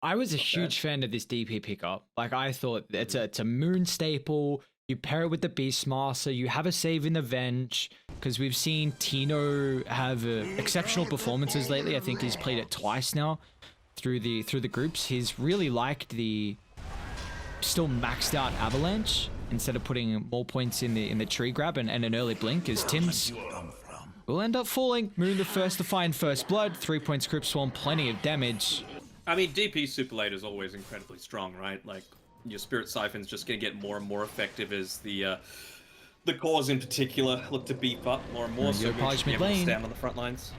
I was a huge fan of this DP pickup. Like, I thought it's a Moon staple. You pair it with the Beastmaster. You have a save in the Venge, because we've seen Tino have exceptional performances lately. I think he's played it twice now through the groups. He's really liked the still maxed out Avalanche instead of putting more points in the tree grab and an early blink, as TIMS will end up falling. Moon the first to find first blood. 3 points Crypt Swarm, plenty of damage. I mean, DP Super Late is always incredibly strong, right? Like, your Spirit Siphon's just going to get more and more effective as the cores in particular look to beef up more and more, so we should be able to stand on the front lines.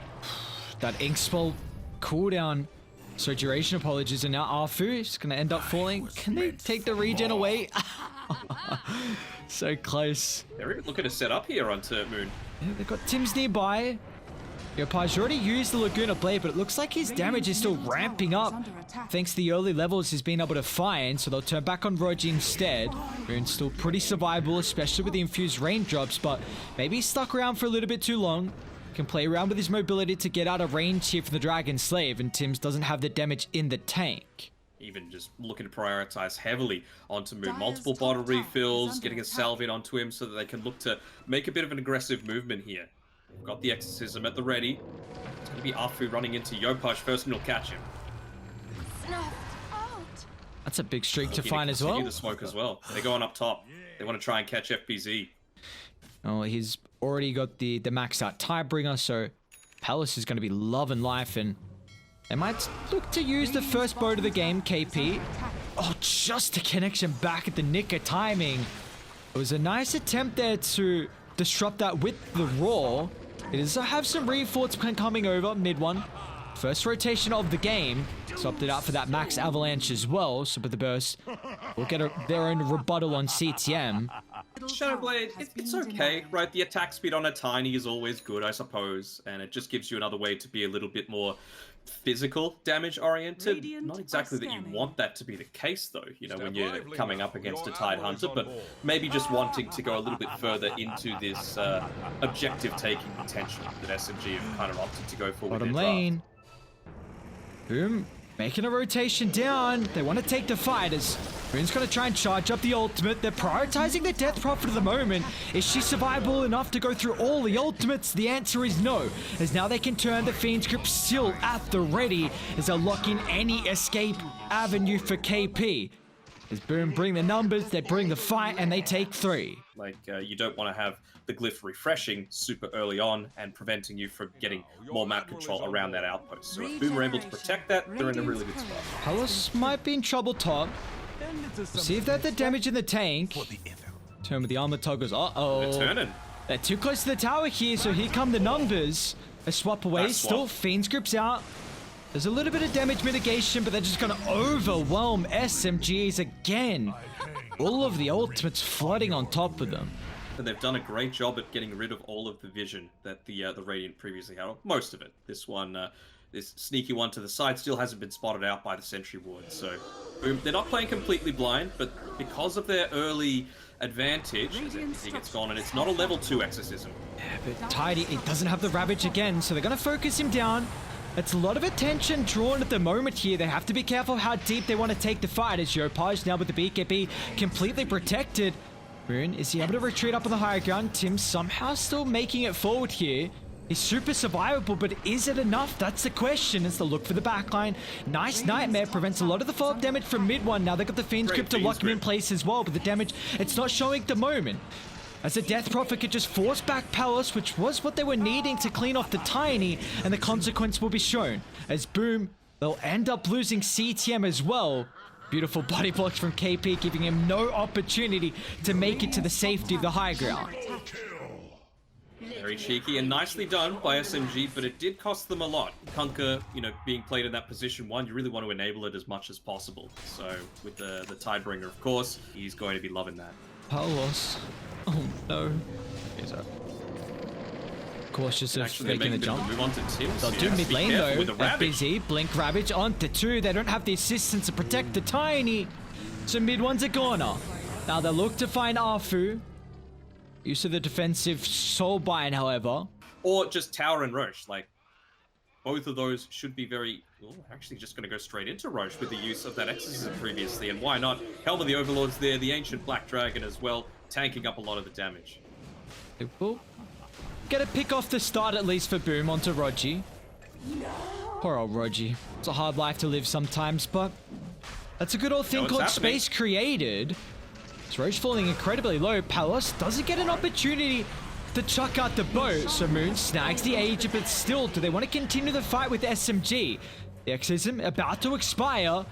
That Ink Spell cooldown. So Duration Apologies, and now Arfu is going to end up falling. Can they take the regen away? So close. They're even looking to set up here onto Moon. Yeah, they've got TIMS nearby. Yopaj already used the Laguna Blade, but it looks like his damage is still ramping up thanks to the early levels he's been able to find, so they'll turn back on Roji instead. Moon's still pretty survivable, especially with the infused raindrops, but maybe he's stuck around for a little bit too long. Can play around with his mobility to get out of range here for the Dragon Slave, and TIMS doesn't have the damage in the tank. Even just looking to prioritize heavily onto Moon. Multiple bottle refills, getting a salve in onto him so that they can look to make a bit of an aggressive movement here. We've got the Exorcism at the ready. It's going to be Afu running into Yopaj first, and he'll catch him. That's a big streak to find as well. The smoke as well. They're going up top. They want to try and catch FBZ. Oh, he's already got the maxed out Tidebringer, so Palace is going to be loving life, and they might look to use the first boat of the game, KP. Oh, just a connection back at the nick of timing. It was a nice attempt there to disrupt that with the Roar. It does have some reinforcements coming over mid one. First rotation of the game. Swapped it out for that max Avalanche as well. So with the burst, we'll get their own rebuttal on CTM. Shadowblade, it's okay, right? The attack speed on a Tiny is always good, I suppose. And it just gives you another way to be a little bit more physical damage oriented. Not exactly that you want that to be the case though, you know, when you're coming up against a Tide Hunter, but maybe just wanting to go a little bit further into this objective taking potential that SMG have kind of opted to go for. Bottom lane. Boom. Making a rotation down. They want to take the fight as Moon's going to try and charge up the ultimate. They're prioritizing the Death Prophet at the moment. Is she survivable enough to go through all the ultimates? The answer is no, as now they can turn the Fiend's Grip still at the ready as they're locking any escape avenue for KP. As Boom bring the numbers, they bring the fight, and they take 3. Like, you don't want to have the glyph refreshing super early on and preventing you from getting more map control around that outpost. So if Boom are able to protect that, they're in a really good spot. Palace might be in trouble top. See if they have the damage in the tank. Turn with the armor toggles. Uh-oh. They're turning. They're too close to the tower here, so here come the numbers. A swap away, still Fiend's Grip's out. There's a little bit of damage mitigation, but they're just going to overwhelm SMGs again. All of the ultimates flooding on top of them. And they've done a great job at getting rid of all of the vision that the Radiant previously had. Most of it. This one, this sneaky one to the side still hasn't been spotted out by the Sentry Ward. So, Boom, they're not playing completely blind, but because of their early advantage, as everything gets gone, and it's not a level 2 Exorcism. Yeah, but Tidy, it doesn't have the Ravage again, so they're going to focus him down. It's a lot of attention drawn at the moment here. They have to be careful how deep they want to take the fight, as Yopaj now with the BKB completely protected. Moon, is he able to retreat up on the higher ground? Tim somehow still making it forward here. He's super survivable, but is it enough? That's the question. It's the look for the backline. Nice Nightmare prevents a lot of the follow-up damage from mid one. Now they've got the Fiend's Grip to lock him in place as well, but the damage, it's not showing at the moment. As the Death Prophet could just force back Palace, which was what they were needing to clean off the Tiny, and the consequence will be shown. As Boom, they'll end up losing CTM as well. Beautiful body blocks from KP, giving him no opportunity to make it to the safety of the high ground. Very cheeky and nicely done by SMG, but it did cost them a lot. Kunkka, you know, being played in that position 1, you really want to enable it as much as possible. So with the Tidebringer, of course, he's going to be loving that. Palace. Oh no. He's up. Cautious of making the jump. Move on to TIMS. They'll do mid lane though. FBZ, Blink Ravage onto 2. They don't have the assistance to protect the Tiny. So mid one's a goner. Now they look to find Arfu. Use of the defensive Soulbind, however. Or just Tower and Roche. Like, both of those should be very... Oh, actually just going to go straight into Roche with the use of that Exorcism previously. And why not? Helm of the Overlords there, the Ancient Black Dragon as well, tanking up a lot of the damage. It will get a pick off the start at least for Boom onto Rogi. Poor old Rogi. It's a hard life to live sometimes, but that's a good old thing called space created. It's Roche falling incredibly low. Palos doesn't get an opportunity to chuck out the bow, so Moon snags the Age, but still, do they want to continue the fight with SMG? The Exorcism about to expire.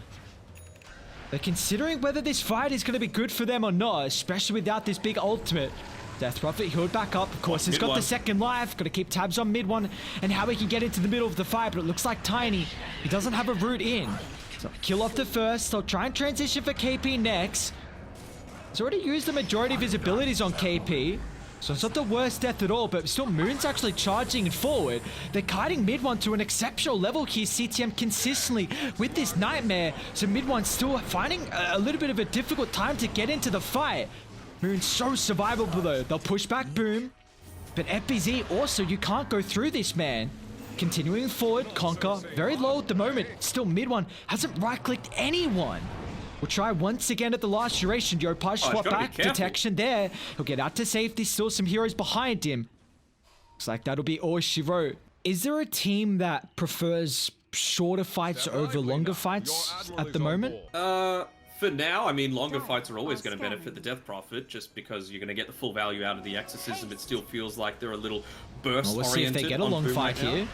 They're considering whether this fight is going to be good for them or not, especially without this big ultimate. Death Prophet healed back up. Of course, he's got the second life. Got to keep tabs on mid one and how he can get into the middle of the fight, but it looks like Tiny, he doesn't have a route in. So kill off the first. They'll try and transition for KP next. He's already used the majority of his abilities on KP. So it's not the worst death at all, but still Moon's actually charging forward. They're kiting mid one to an exceptional level here, CTM consistently with this Nightmare. So mid one's still finding a little bit of a difficult time to get into the fight. Moon's so survivable though. They'll push back Boom. But FBZ also, you can't go through this, man. Continuing forward, Conquer, very low at the moment. Still mid one hasn't right-clicked anyone. We'll try once again at the last duration. Yopaj swap back. Detection there. He'll get out to safety. Still some heroes behind him. Looks like that'll be all she wrote. Is there a team that prefers shorter fights over longer fights at the moment? For now, I mean, longer fights are always going to benefit the Death Prophet, just because you're going to get the full value out of the Exorcism. It still feels like they're a little burst-oriented. We'll see if they get a long fight here.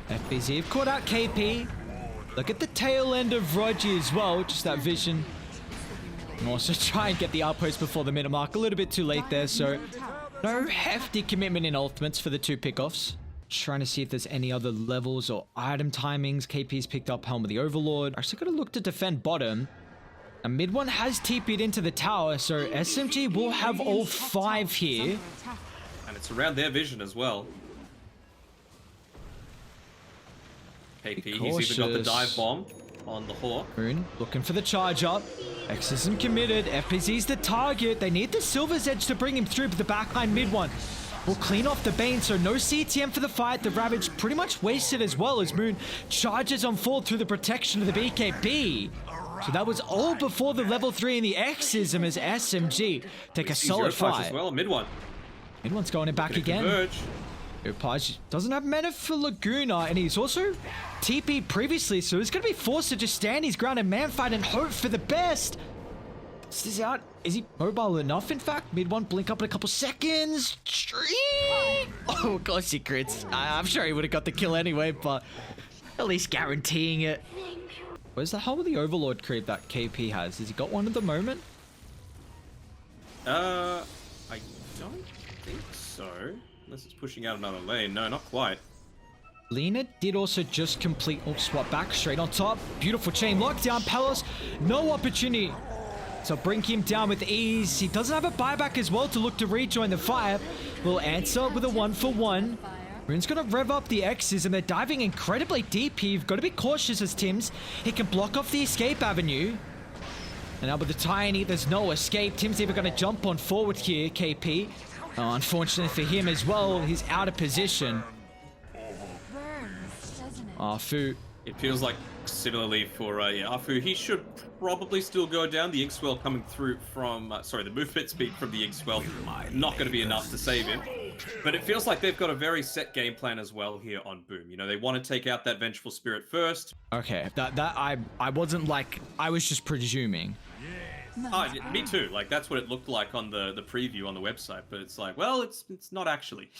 FBZ have caught out KP. Look at the tail end of Rogi as well, just that vision. And also try and get the outpost before the minute mark. A little bit too late there, so no hefty commitment in ultimates for the two pickoffs. Trying to see if there's any other levels or item timings. KP's picked up Helm of the Overlord. Actually got to look to defend bottom. And mid one has TP'd into the tower, so SMG will have all 5 here. And it's around their vision as well. KP, he's even got the dive bomb on the Hawk. Moon looking for the charge up. Exorcism committed. FPZ's the target. They need the Silver's Edge to bring him through, but the backline mid one will clean off the Bane, so no CTM for the fight. The Ravage pretty much wasted as well as Moon charges on full through the protection of the BKB. So that was all before the level 3 in the Exorcism as SMG take a solid fight. As well, mid one. Mid one's going it back again. Yopaj doesn't have mana for Laguna, and he's also TP previously, so he's going to be forced to just stand his ground and man fight and hope for the best. This is out. Is he mobile enough, in fact? Mid one, blink up in a couple seconds. Oh, of course he crits. I'm sure he would have got the kill anyway, but at least guaranteeing it. Where's the Helm of the Overlord creep that KP has? Has he got one at the moment? I don't think so. Unless it's pushing out another lane. No, not quite. Lena did also just complete... Oh, swap back straight on top. Beautiful chain lockdown. Palos, no opportunity. So bring him down with ease. He doesn't have a buyback as well to look to rejoin the fire. Will answer with a 1-for-1. Rune's gonna rev up the X's and they're diving incredibly deep here. You've got to be cautious as Tims. He can block off the escape avenue. And now with the Tiny, there's no escape. Tim's even gonna jump on forward here, KP. Oh, unfortunately for him as well, he's out of position. Fu. It feels like similarly for Afu, he should probably still go down. The Inkswell coming through from, the movement speed from the Inkswell, not going to be enough to save him. But it feels like they've got a very set game plan as well here on Boom. You know, they want to take out that Vengeful Spirit first. Okay, I wasn't like, I was just presuming. Me too. Like, that's what it looked like on the preview on the website. But it's like, well, it's not actually.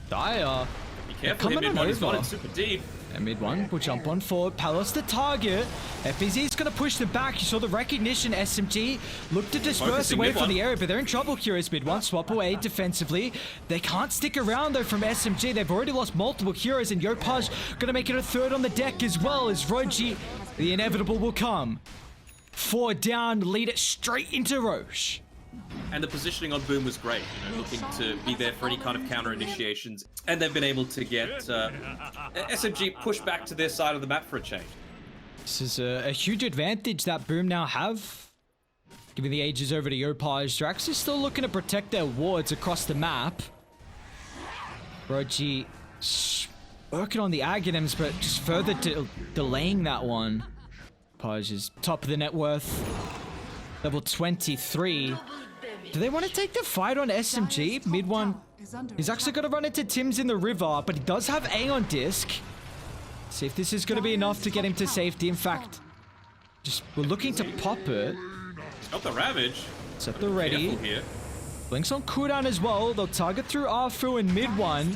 Dire. Be careful, mid one is not super deep. And mid one will jump on forward. Palos the target. FBZ's going to push them back. You saw the recognition. SMG look to disperse away from the area, but they're in trouble here as mid one. Swap away defensively. They can't stick around though from SMG. They've already lost multiple heroes, and Yopaj going to make it a third on the deck as well as Rogi. The inevitable will come. 4 down, lead it straight into Roche. And the positioning on Boom was great, you know, looking to be there for any kind of counter initiations. And they've been able to get SMG pushed back to their side of the map for a change. This is a huge advantage that Boom now have. Giving the ages over to Yopaj. Drax is still looking to protect their wards across the map. Rogi working on the Aghanims, but just further delaying that one. Paj is top of the net worth. Level 23. Do they want to take the fight on SMG? Mid one. He's actually going to run into TIMS in the river, but he does have A on disc. See if this is going to be enough to get him to safety. In fact, we're looking to pop it. He's got the Ravage. Set the ready. Blink's on cooldown as well. They'll target through Arfu in mid one.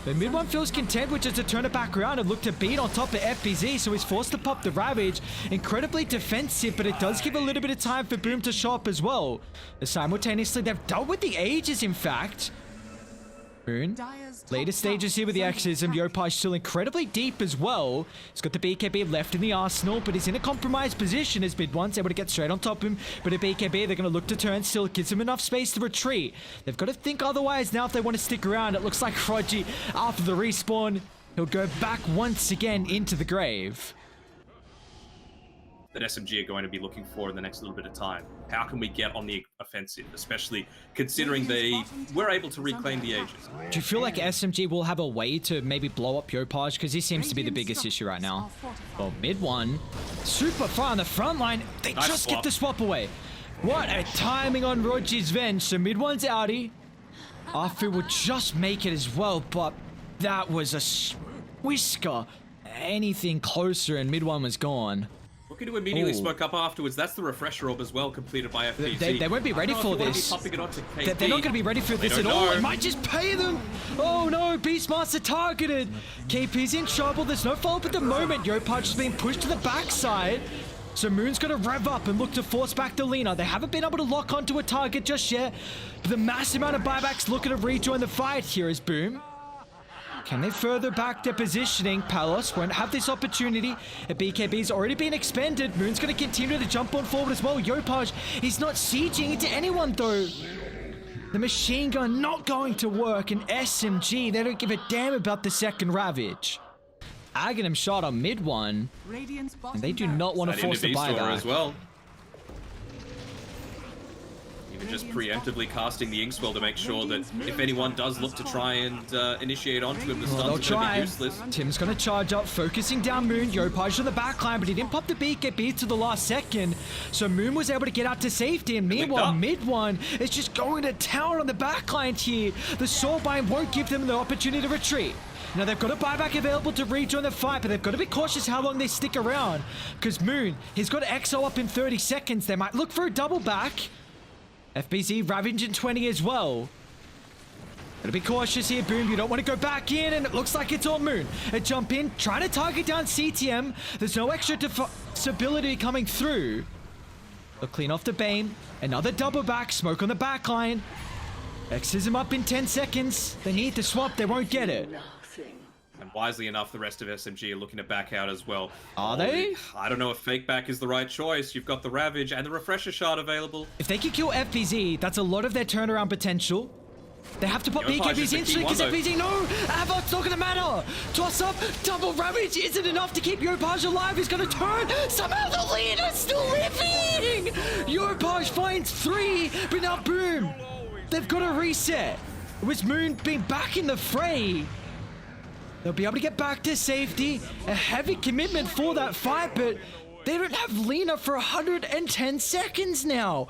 But mid one feels content, which is to turn it back around and look to beat on top of FBZ, so he's forced to pop the Ravage. Incredibly defensive, but it does give a little bit of time for Boom to show up as well. Simultaneously, they've dealt with the Aegis, in fact. Boom. Later stages here with the Exorcism. Yopaj still incredibly deep as well. He's got the BKB left in the arsenal, but he's in a compromised position as mid one's able to get straight on top of him. But a BKB, they're going to look to turn, still gives him enough space to retreat. They've got to think otherwise now if they want to stick around. It looks like Rogi, after the respawn, he'll go back once again into the grave. That SMG are going to be looking for in the next little bit of time. How can we get on the offensive, especially considering they were able to reclaim the Aegis? Do you feel like SMG will have a way to maybe blow up Yopaj? Because he seems to be the biggest issue right now. Well, mid one, super far on the front line. They just get the swap away. What a timing on Rogi's Venge. So mid one's outie. Arfu will just make it as well, but that was a whisker. Anything closer and mid one was gone. Looking to immediately smoke up afterwards. That's the refresher orb as well, completed by FBZ. They won't be ready for this. They're not going to be ready for this at all. It might just pay them. Oh no, Beastmaster targeted. KP's in trouble. There's no follow-up at the moment. Yopaj is being pushed to the backside. So Moon's going to rev up and look to force back the Lina. They haven't been able to lock onto a target just yet. But the massive amount of buybacks looking to rejoin the fight here is Boom. Can they further back their positioning? Palos won't have this opportunity. A BKB's already been expended. Moon's going to continue to jump on forward as well. Yopaj, he's not sieging into anyone though. The machine gun not going to work. And SMG, they don't give a damn about the second Ravage. Aghanim shot on mid one. And they do not want to force the buyback. As well. Even just preemptively casting the Inkswell to make sure that if anyone does look to try and initiate onto him, the stuns are going to be useless. Tim's going to charge up, focusing down Moon. Yopaj on the backline, but he didn't pop the BKB to the last second. So Moon was able to get out to safety, and meanwhile, mid one is just going to town on the backline here. The Soulbind won't give them the opportunity to retreat. Now they've got a buyback available to rejoin the fight, but they've got to be cautious how long they stick around. Because Moon, he's got EXO up in 30 seconds. They might look for a double back. FBZ Ravage in 20 as well. Gotta be cautious here, Boom. You don't want to go back in, and it looks like it's all Moon. A jump in, trying to target down CTM. There's no extra stability coming through. They'll clean off the Bane. Another double back, smoke on the back line. Exorcism up in 10 seconds. They need the swap, they won't get it. And wisely enough, the rest of SMG are looking to back out as well. Are they? I don't know if fake back is the right choice. You've got the Ravage and the Refresher Shard available. If they can kill FBZ, that's a lot of their turnaround potential. They have to pop BKBs instantly because FBZ, no! Avot's not gonna matter! Toss up, double Ravage isn't enough to keep Yopaj alive. He's gonna turn! Somehow the leader's still living! Yopaj finds 3, but now Boom! They've got to reset. It was Moon being back in the fray. They'll be able to get back to safety. A heavy commitment for that fight, but they don't have Lina for 110 seconds now.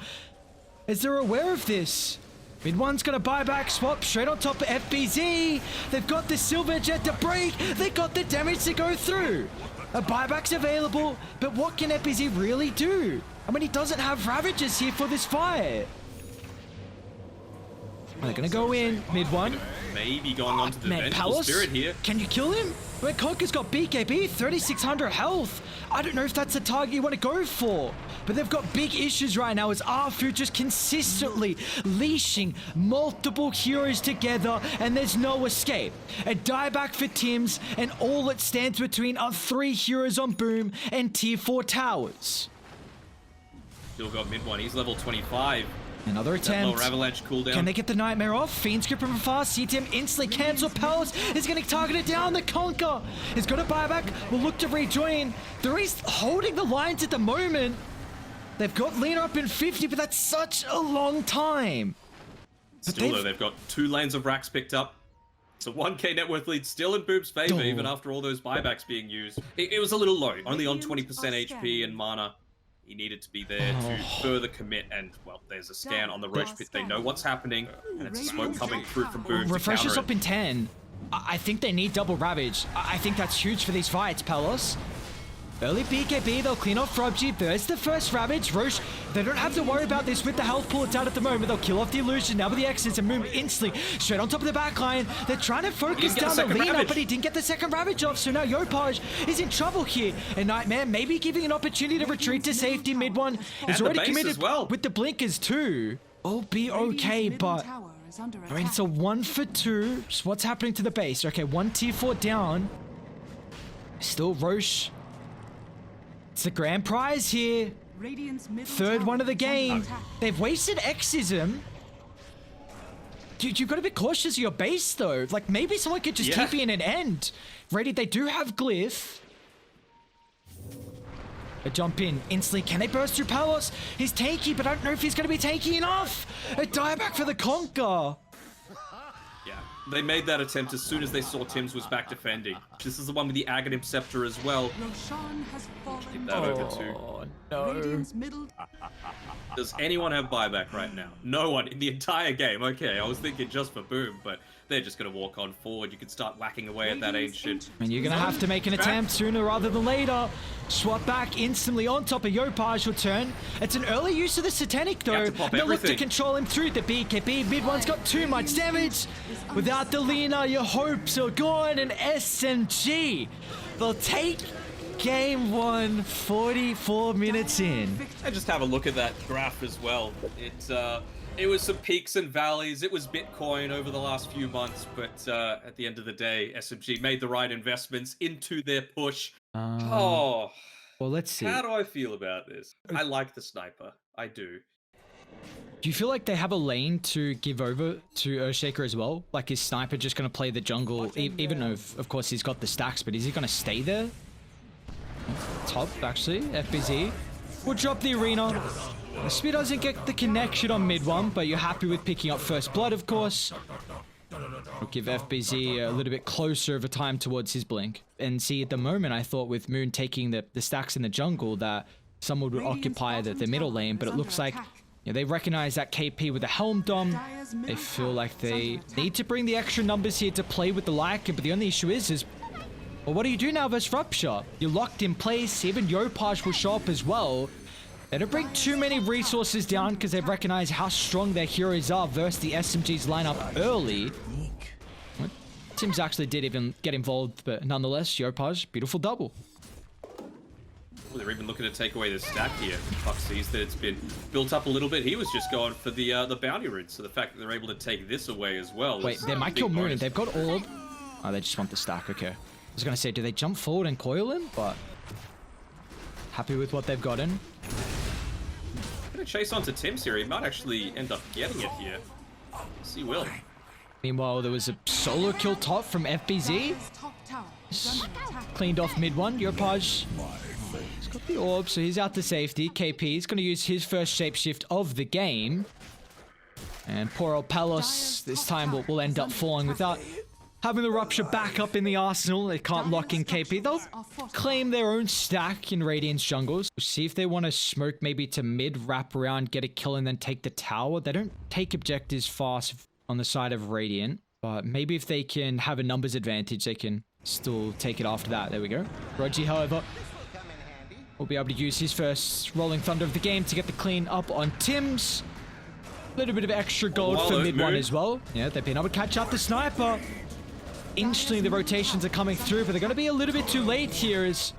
As they're aware of this. Mid one's gonna buy back, swap straight on top of FBZ. They've got the Silver Jet to break. They got the damage to go through. A buyback's available, but what can FBZ really do? I mean, he doesn't have Ravages here for this fight. They're gonna go in, mid one. Maybe going on to the Vengeful Spirit here. Can you kill him? Where Conker's got BKB, 3,600 health. I don't know if that's the target you want to go for. But they've got big issues right now as Arfu just consistently leashing multiple heroes together, and there's no escape. A dieback for TIMS, and all that stands between are 3 heroes on Boom and tier 4 towers. Still got mid one, he's level 25. Another attempt. Lower avalanche cooldown. Can they get the Nightmare off? Fiend's grip from fast. CTM instantly cancel. Palace is going to target it down. The Conquer is going to buy back. Will look to rejoin. They're holding the lines at the moment. They've got Lina up in 50, but that's such a long time. Still though, they've got 2 lanes of racks picked up. So 1k net worth lead still in Boom's favor, even after all those buybacks being used. It was a little low, only on 20% HP and mana. He needed to be there to further commit, and, well, there's a scan on the Roach Pit. They know what's happening, and it's smoke coming through from Boom to Refresh is counter up in 10. I think they need double Ravage. I think that's huge for these fights, Pelos. Early BKB, they'll clean off Frobji. There's the first Ravage. Roche, they don't have to worry about this with the health pool it's out at the moment. They'll kill off the illusion. Now with the X's and move instantly straight on top of the backline. They're trying to focus down the Lina, but he didn't get the second Ravage off. So now Yopaj is in trouble here. And Nightmare maybe giving an opportunity to retreat to safety. Mid one is already committed with the blinkers too. All be okay, but I mean, it's a 1 for 2. So what's happening to the base? Okay, 1 tier 4 down. Still Roche. It's the grand prize here. Third one of the game. They've wasted Xism. Dude, you've got to be cautious of your base, though. Like, maybe someone could just TP in an end. Ready, they do have Glyph. A jump in instantly. Can they burst through Palos? He's tanky, but I don't know if he's going to be tanky enough. A dieback for the Conquer. Yeah, they made that attempt as soon as they saw Tims was back defending. This is the one with the Aghanim Scepter as well. Keep that over too. No. Does anyone have buyback right now? No one in the entire game. Okay, I was thinking just for Boom, but they're just going to walk on forward. You can start whacking away at that ancient. And you're going to have to make an attempt sooner rather than later. Swap back instantly on top of Yopaj will turn. It's an early use of the Satanic though. They'll look to control him through the BKB. Mid one's got too much damage. Without the Lina, your hopes are gone. And SMG, they'll take game 1, 44 minutes in. And just have a look at that graph as well. It was some peaks and valleys. It was Bitcoin over the last few months, but at the end of the day, SMG made the right investments into their push. Well, let's see. How do I feel about this? I like the sniper. I do. Do you feel like they have a lane to give over to Earthshaker as well? Like, is Sniper just going to play the jungle, even though, of course, he's got the stacks, but is he going to stay there? Top, actually. FBZ will drop the arena. Speed doesn't get the connection on mid one, but you're happy with picking up first blood, of course. We'll give FBZ a little bit closer of a time towards his blink. And see, at the moment, I thought with Moon taking the stacks in the jungle that someone would occupy the middle lane, but it looks like they recognize that KP with the Helm Dom. They feel like they need to bring the extra numbers here to play with the Lycan, but the only issue is well, what do you do now versus Rupture? You're locked in place. Even Yopaj will show up as well. They don't bring too many resources down because they've recognized how strong their heroes are versus the SMG's lineup early. Tims actually did even get involved, but nonetheless, Yopaj, beautiful double. Well, they're even looking to take away the stack here. Puck sees that it's been built up a little bit. He was just going for the bounty route, so the fact that they're able to take this away as well. Wait, they might kill Moon. They've got Orb. Oh, they just want the stack. Okay. I was going to say, do they jump forward and coil in? But happy with what they've gotten. Gonna chase onto Tims here. He might actually end up getting it here. Yes, he will. Meanwhile, there was a solo kill top from FBZ. Cleaned off mid one. Yopaj. He's got the orb, so he's out to safety. KP is going to use his first shapeshift of the game. And poor old Palos this time will end up falling without having the Rupture back up in the arsenal. They can't lock in KP. They'll claim their own stack in Radiant's jungles. We'll see if they want to smoke maybe to mid, wrap around, get a kill, and then take the tower. They don't take objectives fast on the side of Radiant, but maybe if they can have a numbers advantage, they can still take it after that. There we go. Roji, however, will be able to use his first Rolling Thunder of the game to get the clean up on Tims. A little bit of extra gold for mid one as well. Yeah, they've been able to catch up the Sniper. Instantly, the rotations are coming through, but they're going to be a little bit too late here as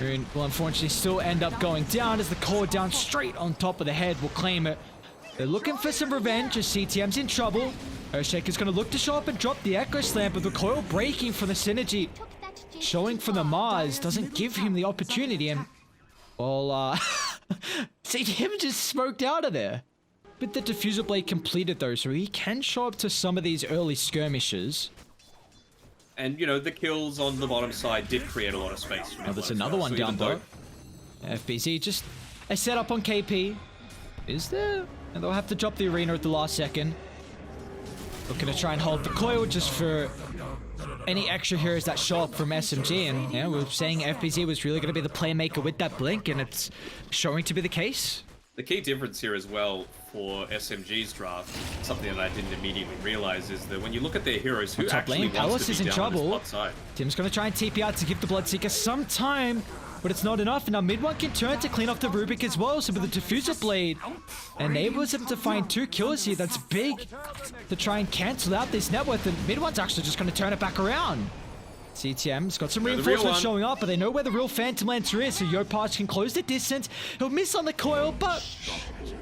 Moon will unfortunately still end up going down as the core down straight on top of the head will claim it. They're looking for some revenge as CTM's in trouble. Earthshaker's going to look to show up and drop the Echo Slam, but the coil breaking from the synergy showing from the Mars doesn't give him the opportunity, and well, CTM just smoked out of there. With the Diffuser Blade completed though, so he can show up to some of these early skirmishes. And, you know, the kills on the bottom side did create a lot of space. Oh, there's another one down below. FBZ, just a setup on KP. Is there? And they'll have to drop the arena at the last second. Looking to try and hold the coil just for any extra heroes that show up from SMG. And yeah, we were saying FBZ was really going to be the playmaker with that blink, and it's showing to be the case. The key difference here as well for SMG's draft, something that I didn't immediately realize, is that when you look at their heroes, who actually wants to be down on this bot side? Tim's going to try and TP out to give the Bloodseeker some time, but it's not enough. And now mid one can turn to clean off the Rubik as well. So with the Diffuser Blade, enables him to find 2 kills here. That's big to try and cancel out this net worth. And mid one's actually just going to turn it back around. CTM's got some reinforcements showing up, but they know where the real Phantom Lancer is, so Yopaj can close the distance. He'll miss on the coil, but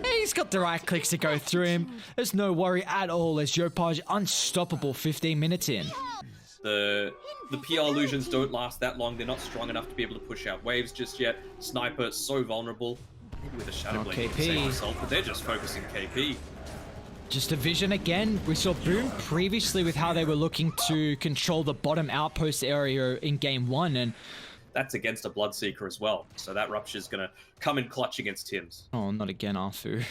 he's got the right clicks to go through him. There's no worry at all as Yopaj unstoppable 15 minutes in. The PR illusions don't last that long. They're not strong enough to be able to push out waves just yet. Sniper so vulnerable. Maybe with a Shadow Blade KP. to save himself, but they're just focusing KP. Just a vision again. We saw Boom previously with how they were looking to control the bottom outpost area in game 1, and that's against a Bloodseeker as well. So that Rupture's gonna come in clutch against Tims. Oh, not again, Arfu.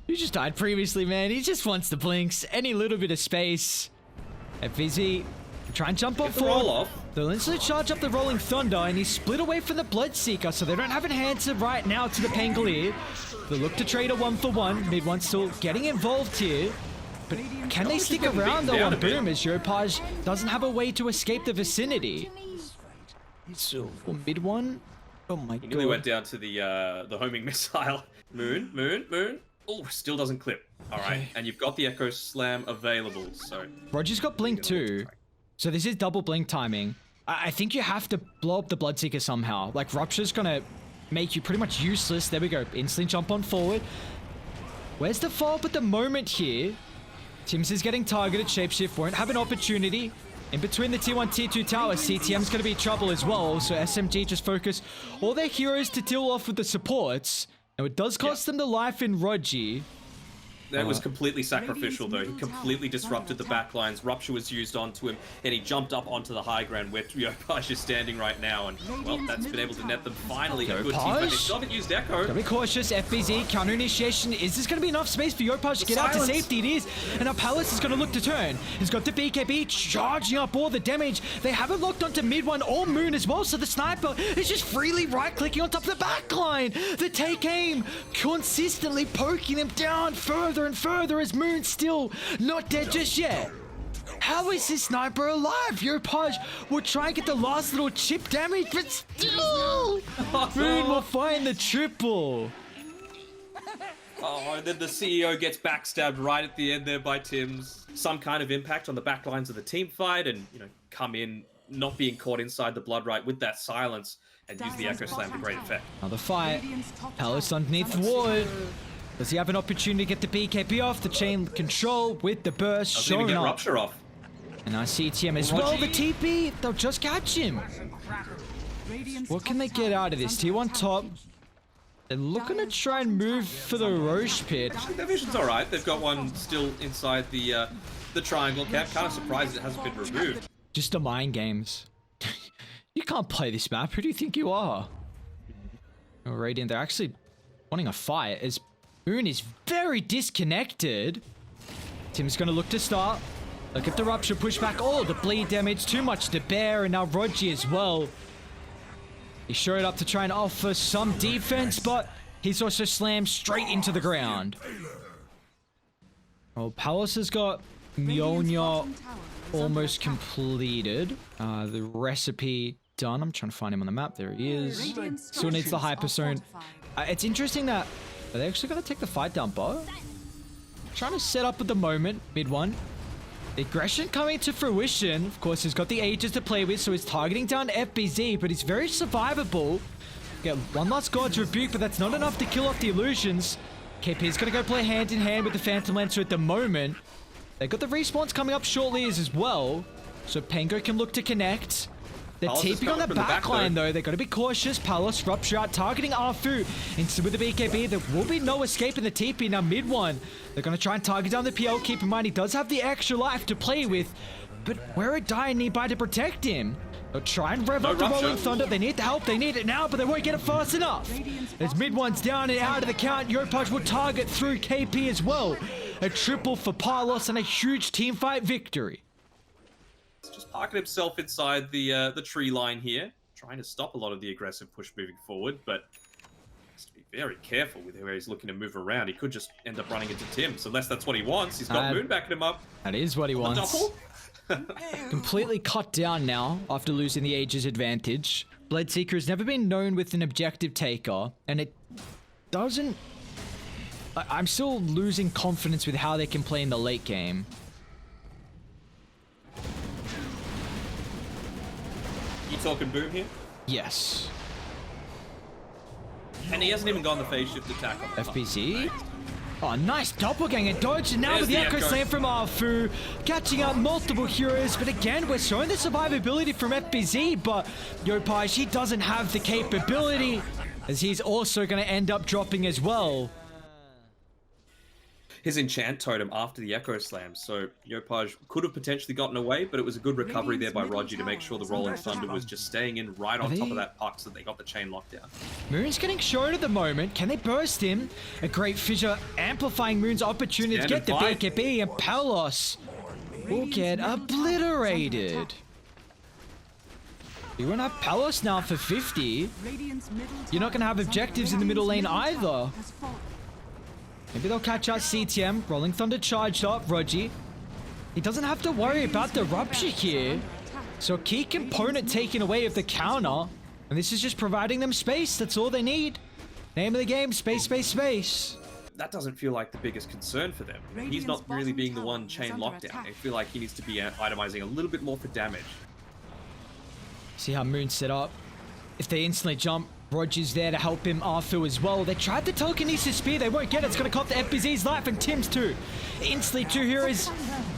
You just died previously, man. He just wants the blinks. Any little bit of space. FVZ, try and jump on forward. They'll instantly charge up the Rolling Thunder, and he's split away from the Bloodseeker, so they don't have an answer right now to the Pangolier. They look to trade a 1-for-1. Mid one still getting involved here. But can they stick around though on Boom as Yopaj doesn't have a way to escape the vicinity? So for mid one, oh my god. He nearly went down to the homing missile. Moon. Oh, still doesn't clip. All right, okay. And you've got the Echo Slam available, so... Roger's got Blink too. So this is double Blink timing. I think you have to blow up the Bloodseeker somehow. Like, Rupture's gonna make you pretty much useless. There we go. Instantly jump on forward. Where's the follow-up at the moment here? Tims is getting targeted. Shapeshift won't have an opportunity. In between the T1, T2 towers, CTM's going to be in trouble as well. So SMG just focus all their heroes to deal off with the supports. Now it does cost them the life in Rogi. That was completely sacrificial, though. He completely disrupted the backlines. Rupture was used onto him, and he jumped up onto the high ground where Yopaj is standing right now. And, well, that's been able to net them finally a good team. But they still haven't used Echo. Gotta be cautious. FBZ, counter initiation. Is this going to be enough space for Yopaj to get out to safety? It is. And now Palace is going to look to turn. He's got the BKB charging up all the damage. They haven't locked onto mid one or Moon as well, so the sniper is just freely right-clicking on top of the backline. The take aim consistently poking them down further and further as Moon's still not dead just yet. How is this sniper alive? Yopaj will try and get the last little chip damage, but still Moon will find the triple. Oh, and then the CEO gets backstabbed right at the end there by Tims. Some kind of impact on the backlines of the team fight, and come in not being caught inside the blood right with that silence and use the Echo Slam to great effect. Another fight. Palace underneath the ward. Does he have an opportunity to get the BKB off? The chain control with the burst showing up. Rupture off. And now CTM as well. The TP, they'll just catch him. What can they get out of this? T1 top. They're looking to try and move for the Roche pit. Their vision's all right. They've got one still inside the triangle cap. Kind of surprised it hasn't been removed. Just the mind games. You can't play this map. Who do you think you are? Oh, Radiant, they're actually wanting a fight as Moon is very disconnected. Tim's going to look to start. Look at the Rupture pushback. Oh, the bleed damage. Too much to bear. And now Rogi as well. He showed up to try and offer some defense, but he's also slammed straight into the ground. Oh, Palace has got Mjolnir almost completed. The recipe done. I'm trying to find him on the map. There he is. Still needs the Hyperzone. It's interesting that... Are they actually going to take the fight down, Bo? Trying to set up at the moment, mid one. The aggression coming to fruition. Of course, he's got the Aegis to play with, so he's targeting down FBZ, but he's very survivable. Get one last God's Rebuke, but that's not enough to kill off the illusions. KP's going to go play hand in hand with the Phantom Lancer at the moment. They've got the respawns coming up shortly as well, so Pango can look to connect. They're TPing on the backline though. They're going to be cautious. Palace, Rupture out, targeting Arfu. Instead with the BKB, there will be no escape in the TP. Now mid one, they're going to try and target down the PL. Keep in mind, he does have the extra life to play with. But where are Dire nearby to protect him? They'll try and rev up the Rolling Thunder. They need the help. They need it now, but they won't get it fast enough. As mid one's down and out of the count, Yopaj will target through KP as well. A triple for Palos and a huge team fight victory. He's just parking himself inside the tree line here, trying to stop a lot of the aggressive push moving forward, but has to be very careful with where he's looking to move around. He could just end up running into TIMS, unless that's what he wants. He's got Moon backing him up. That is what he wants. Completely cut down now after losing the Aegis advantage. Bloodseeker has never been known with an objective taker, and it doesn't... I'm still losing confidence with how they can play in the late game. You talking Boom here? Yes. And he hasn't even gone the phase shift attack on the FPC? Oh, nice doppelganger dodge, and now with the Echo Slam from Arfu, catching up multiple heroes, but again, we're showing the survivability from FBZ, but Yopaj, he doesn't have the capability, as he's also going to end up dropping as well. His enchant totem after the Echo Slam, so Yopaj could have potentially gotten away, but it was a good recovery there by Roger to make sure the Rolling Thunder was just staying in right on top of that puck so that they got the chain locked down. Moon's getting shown at the moment. Can they burst him? A great fissure amplifying Moon's opportunity to get the BKB, and Palos will get obliterated. You won't have Palos now for 50. You're not going to have objectives in the middle lane either. Maybe they'll catch out CTM. Rolling Thunder charged up. Rogi. He doesn't have to worry about the rupture here. So a key component taken away of the counter. And this is just providing them space. That's all they need. Name of the game, space, space, space. That doesn't feel like the biggest concern for them. He's not really being the one chain lockdown. I feel like he needs to be itemizing a little bit more for damage. See how Moon's set up. If they instantly jump, Roger's there to help him, Arthur as well. They tried the telekinesis spear, they won't get it. It's going to cost the FBZ's life, and TIMS too. Instantly, two heroes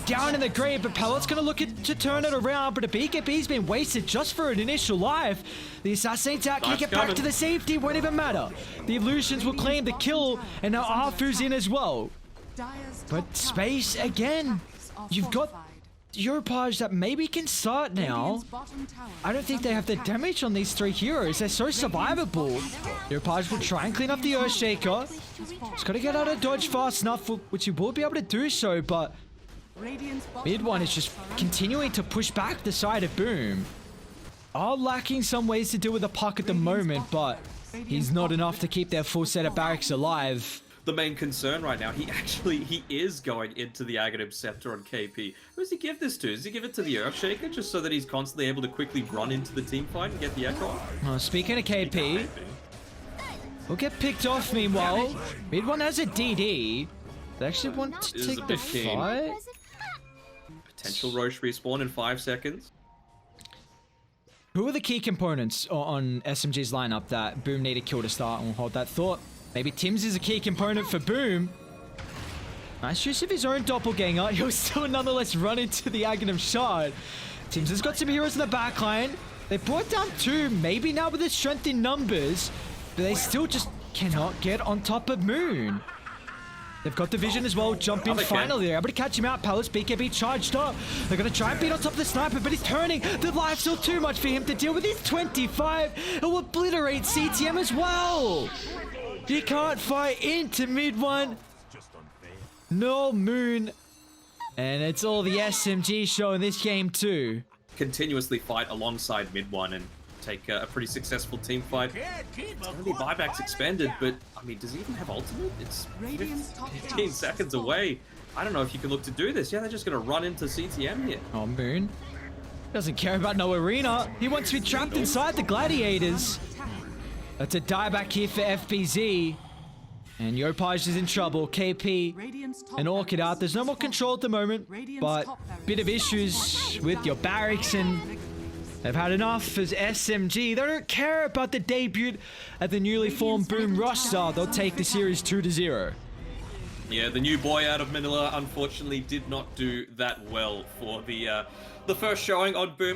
down in the grave, but Pallet's going to look to turn it around, but a BKB's been wasted just for an initial life. The Assassin's out, can't get back to the safety, won't even matter. The Illusions will claim the kill, and now Arthur's in as well. But space again. You've got Yopaj that maybe can start now. I don't think they have the damage on these three heroes. They're so survivable. Yopaj will try and clean up the Earthshaker. He's got to get out of dodge fast enough, which he will be able to do so, but mid one is just continuing to push back the side of Boom. Are lacking some ways to deal with the puck at the moment, but he's not enough to keep their full set of barracks alive. The main concern right now, he is going into the Aghanim Scepter on KP. Who does he give this to? Does he give it to the Earthshaker just so that he's constantly able to quickly run into the team fight and get the Echo? Speaking of KP, we'll get picked off meanwhile. Mid one has a DD. They actually want to take the fight. Potential Roche respawn in 5 seconds. Who are the key components on SMG's lineup that Boom need to kill to start? And we'll hold that thought. Maybe TIMS is a key component for Boom. Nice use of his own doppelganger. He'll still nonetheless run into the Aghanim Shard. TIMS has got some heroes in the backline. They brought down 2, maybe now with the strength in numbers, but they still just cannot get on top of Moon. They've got the vision as well, jump in finally. They're able to catch him out. Palace, BKB charged up. They're going to try and beat on top of the sniper, but he's turning. The life's still too much for him to deal with. He's 25. It will obliterate CTM as well. You can't fight into mid one. No Moon. And it's all the SMG show in this game too. Continuously fight alongside mid one and take a pretty successful team fight. It's going to be buybacks expended, but I mean, does he even have ultimate? It's 15 seconds away. I don't know if you can look to do this. Yeah, they're just going to run into CTM here. Oh, Moon doesn't care about no arena. He wants to be trapped inside the gladiators. That's a dieback here for FBZ. And Yopaj is in trouble. KP and Orchid out. There's no more control at the moment, but bit of issues with your barracks, and they've had enough as SMG. They don't care about the debut at the newly formed Boom roster. They'll take the series 2-0. Yeah, the new boy out of Manila unfortunately did not do that well for the first showing on Boom.